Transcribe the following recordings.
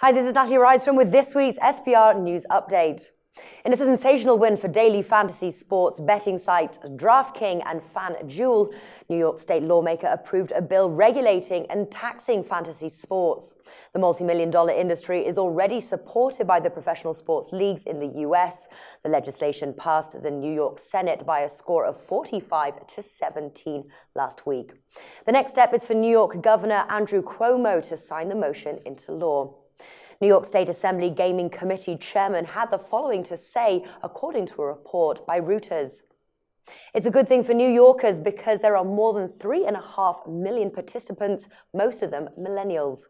Hi, this is Natalie Rydstrom with this week's SBR News Update. In a sensational win for daily fantasy sports betting sites DraftKings and FanDuel, New York State lawmaker approved a bill regulating and taxing fantasy sports. The multi-million-dollar industry is already supported by the professional sports leagues in the U.S. The legislation passed the New York Senate by a score of 45-17 last week. The next step is for New York Governor Andrew Cuomo to sign the motion into law. New York State Assembly Gaming Committee Chairman had the following to say, according to a report by Reuters. It's a good thing for New Yorkers because there are more than 3.5 million participants, most of them millennials.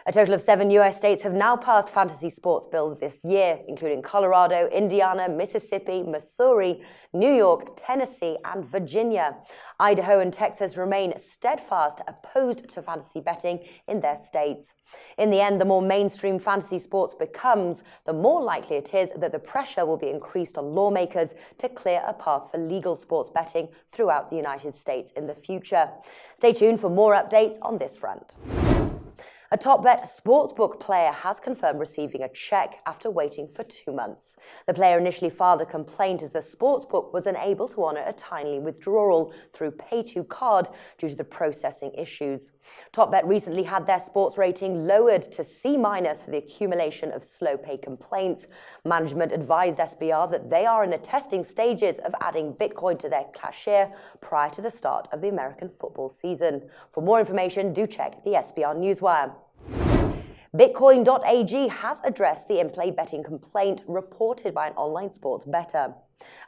A total of 7 U.S. states have now passed fantasy sports bills this year, including Colorado, Indiana, Mississippi, Missouri, New York, Tennessee, and Virginia. Idaho and Texas remain steadfast opposed to fantasy betting in their states. In the end, the more mainstream fantasy sports becomes, the more likely it is that the pressure will be increased on lawmakers to clear a path for legal sports betting throughout the United States in the future. Stay tuned for more updates on this front. A top-bet Sportsbook player has confirmed receiving a check after waiting for 2 months. The player initially filed a complaint as the Sportsbook was unable to honor a timely withdrawal through pay-to-card due to the processing issues. TopBet recently had their sports rating lowered to C- for the accumulation of slow-pay complaints. Management advised SBR that they are in the testing stages of adding Bitcoin to their cashier prior to the start of the American football season. For more information, do check the SBR Newswire. Bitcoin.ag has addressed the in-play betting complaint reported by an online sports bettor.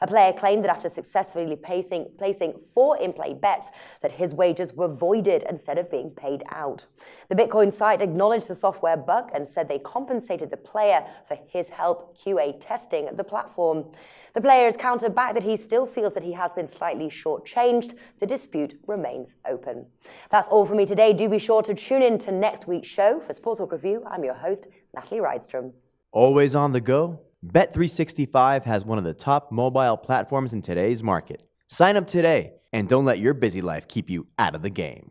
A player claimed that after successfully placing 4 in-play bets, that his wagers were voided instead of being paid out. The Bitcoin site acknowledged the software bug and said they compensated the player for his help QA testing the platform. The player has countered back that he still feels that he has been slightly shortchanged. The dispute remains open. That's all for me today. Do be sure to tune in to next week's show. For Sportsbook Review, I'm your host, Natalie Rydstrom. Always on the go? Bet365 has one of the top mobile platforms in today's market. Sign up today and don't let your busy life keep you out of the game.